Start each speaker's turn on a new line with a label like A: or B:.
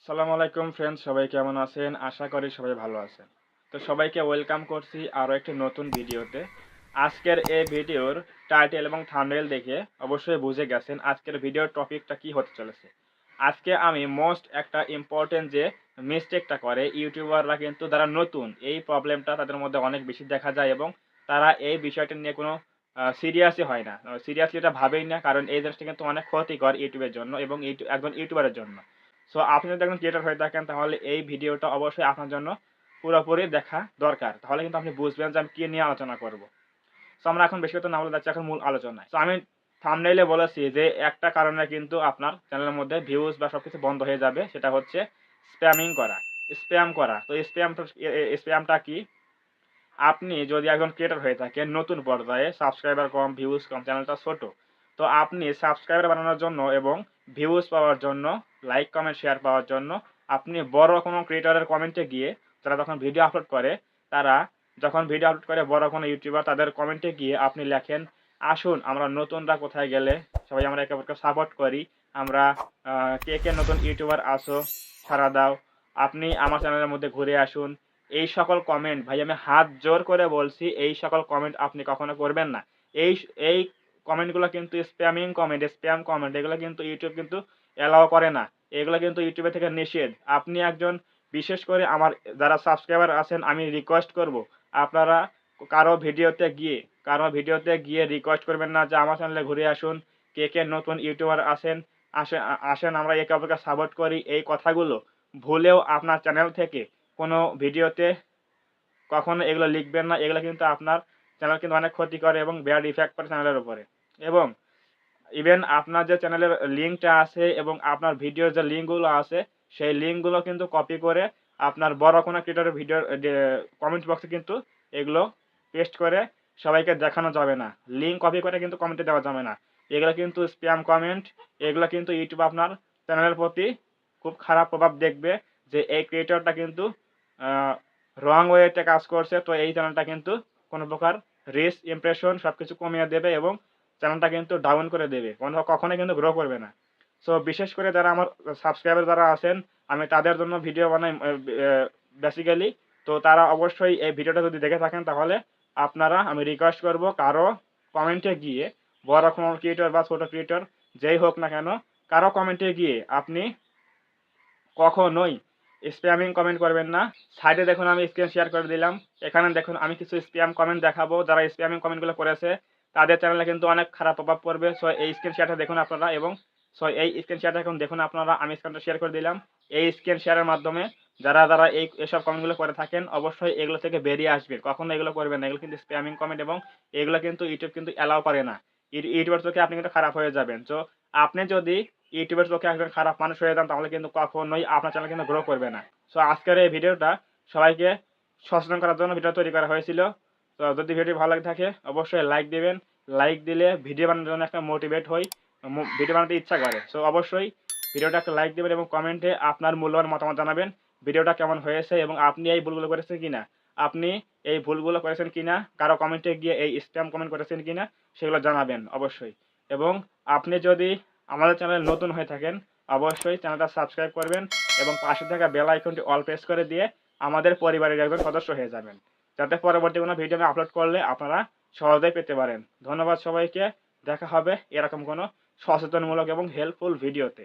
A: আসসালামু আলাইকুম ফ্রেন্ডস, সবাই কেমন আছেন? আশা করি সবাই ভালো আছেন। তো সবাইকে ওয়েলকাম করছি আরও একটি নতুন ভিডিওতে। আজকের এই ভিডিওর টাইটেল এবং থাম্বনেইল দেখে অবশ্যই বুঝে গেছেন আজকের ভিডিওর টপিকটা কি হতে চলেছে। আজকে আমি মোস্ট একটা ইম্পর্টেন্ট যে মিস্টেকটা করে ইউটিউবাররা, কিন্তু যারা নতুন, এই প্রবলেমটা তাদের মধ্যে অনেক বেশি দেখা যায় এবং তারা এই বিষয়টা নিয়ে কোনো সিরিয়াসই হয় না। সিরিয়াসলি এটা ভাবেই না, কারণ এই জিনিসটা কিন্তু অনেক ক্ষতিকর ইউটিউবের জন্য এবং একজন ইউটিউবারের জন্য। সো আপনি যদি একজন ক্রিয়েটর হয়ে থাকেন তাহলে এই ভিডিওটা অবশ্যই আপনার জন্য পুরোপুরি দেখা দরকার। তাহলে কিন্তু আপনি বুঝবেন যে আমি কি নিয়ে আলোচনা করব। সো আমরা এখন বেশি কথা না বলে যাচ্ছি এখন মূল আলোচনায়। সো আমি থাম্বনেইলে বলেছি যে একটা কারণে কিন্তু আপনার চ্যানেলের মধ্যে ভিউজ বা সবকিছু বন্ধ হয়ে যাবে, সেটা হচ্ছে স্প্যামিং করা, স্প্যাম করা। তো স্প্যামটা কি? আপনি যদি একজন ক্রিয়েটর হয়ে থাকেন নতুন পর্যায়ে, সাবস্ক্রাইবার কম, ভিউজ কম, চ্যানেলটা ছোট, তো আপনি সাবস্ক্রাইবার বানানোর জন্য এবং ভিউজ পাওয়ার জন্য, লাইক কমেন্ট শেয়ার পাওয়ার জন্য আপনি বড় কোনো ক্রিয়েটরের কমেন্টে গিয়ে, তারা যখন ভিডিও আপলোড করে, তারা যখন ভিডিও আপলোড করে বড় কোনো ইউটিউবার, তাদের কমেন্টে গিয়ে আপনি লেখেন, আসুন আমরা নতুনরা কোথায় গেলে সবাই আমরা একে অপরকে সাপোর্ট করি, আমরা কে কে নতুন ইউটিউবার আসো সাড়া দাও, আপনি আমার চ্যানেলের মধ্যে ঘুরে আসুন। এই সকল কমেন্ট, ভাই আমি হাত জোর করে বলছি, এই সকল কমেন্ট আপনি কখনো করবেন না। এই এই কমেন্টগুলো কিন্তু স্প্যামিং কমেন্ট, স্প্যাম কমেন্ট, এগুলো কিন্তু ইউটিউব কিন্তু অ্যালাও করে না। এগুলো কিন্তু ইউটিউবে থেকে নিষেধ। আপনি একজন, বিশেষ করে আমার যারা সাবস্ক্রাইবার আছেন, আমি রিকোয়েস্ট করব, আপনারা কারো ভিডিওতে গিয়ে রিকোয়েস্ট করবেন না যে আমার চ্যানেলে ঘুরে আসুন, কে কে নতুন ইউটিউবার আছেন, আসেন আমরা একে অপরকে সাপোর্ট করি। এই কথাগুলো ভুলেও আপনার চ্যানেল থেকে কোনো ভিডিওতে কখনো এগুলো লিখবেন না। এগুলো কিন্তু আপনার চ্যানেল কিন্তু অনেক ক্ষতি করে এবং ব্যাড ইফেক্ট পড়ে চ্যানেলের উপরে। এবং ইভেন আপনার যে চ্যানেলের লিঙ্কটা আছে এবং আপনার ভিডিওর যে লিঙ্কগুলো আছে, সেই লিঙ্কগুলো কিন্তু কপি করে আপনার বড় কোনো ক্রিয়েটরের ভিডিওর কমেন্ট বক্সে কিন্তু এগুলো পেস্ট করে সবাইকে দেখানো যাবে না। লিঙ্ক কপি করে কিন্তু কমেন্টে দেওয়া যাবে না। এগুলো কিন্তু স্প্যাম কমেন্ট। এগুলো কিন্তু ইউটিউব আপনার চ্যানেলের প্রতি খুব খারাপ প্রভাব দেখবে, যে এই ক্রিয়েটরটা কিন্তু রং ওয়েতে কাজ করছে, তো এই চ্যানেলটা কিন্তু কোনো প্রকার রিচ, ইমপ্রেশন সবকিছু কমিয়ে দেবে এবং চ্যানেলটা কিন্তু ডাউন করে দেবে, কখনোই কিন্তু গ্রো করবে না। সো বিশেষ করে যারা আমার সাবস্ক্রাইবার যারা আছেন, আমি তাদের জন্য ভিডিও বানাই বেসিক্যালি। তো তারা অবশ্যই এই ভিডিওটা যদি দেখে থাকেন, তাহলে আপনারা, আমি রিকোয়েস্ট করব, কারো কমেন্টে গিয়ে, বড় কোনো ক্রিয়েটর বা ছোট ক্রিয়েটর যেই হোক না কেন, কারো কমেন্টে গিয়ে আপনি কখনোই স্প্যামিং কমেন্ট করবেন না। সাইডে দেখুন আমি স্ক্রিন শেয়ার করে দিলাম। এখানে দেখুন আমি কিছু স্প্যাম কমেন্ট দেখাবো। যারা স্প্যামিং কমেন্টগুলো করেছে তাদের চ্যানেলে কিন্তু অনেক খারাপ প্রভাব পড়বে। সো এই স্ক্রিন শেয়ারটা দেখুন আপনারা, এবং এই স্ক্রিন শেয়ারটা এখন দেখুন আপনারা, আমি স্ক্রিনটা শেয়ার করে দিলাম। এই স্ক্রিন শেয়ারের মাধ্যমে যারা এসব কমেন্টগুলো করে থাকেন, অবশ্যই এগুলো থেকে বেরিয়ে আসবেন। কখনো এগুলো করবেন না। এগুলো কিন্তু স্প্যামিং কমেন্ট এবং এগুলো কিন্তু ইউটিউব কিন্তু অ্যালাউ করে না। ইউটিউবের চোখে আপনি কিন্তু খারাপ হয়ে যাবেন। সো আপনি যদি ইউটিউবের চোখে একজন খারাপ মানুষ হয়ে যান, তাহলে কিন্তু কখনোই আপনার চ্যানেল কিন্তু গ্রো করবে না। সো আজকের এই ভিডিওটা সবাইকে সচেতন করার জন্য ভিডিও তৈরি করা হয়েছিল। তো যদি ভিডিও ভালো লাগে থাকে অবশ্যই লাইক দিবেন। লাইক দিলে ভিডিও বানানোর জন্য একটা মোটিভেট হই, ভিডিও বানাতে ইচ্ছা করে। সো অবশ্যই ভিডিওটা একটা লাইক দিবেন এবং কমেন্টে আপনার মূল্যবান মতামত জানাবেন ভিডিওটা কেমন হয়েছে এবং আপনি এই ভুলগুলো করেছেন কিনা, আপনি এই ভুলগুলো করেছেন কিনা, কারো কমেন্টে গিয়ে এই স্প্যাম কমেন্ট করেছেন কিনা, সেগুলো জানাবেন অবশ্যই। এবং আপনি যদি আমাদের চ্যানেলে নতুন হয়ে থাকেন, অবশ্যই চ্যানেলটা সাবস্ক্রাইব করবেন এবং পাশে থাকা বেল আইকনটি অল প্রেস করে দিয়ে আমাদের পরিবারের একজন সদস্য হয়ে যাবেন, যাতে পরবর্তী কোনো ভিডিও আমি আপলোড করলে আপনারা সহজেই পেতে পারেন। ধন্যবাদ সবাইকে। দেখা হবে এরকম কোনো সচেতনমূলক এবং হেল্পফুল ভিডিওতে।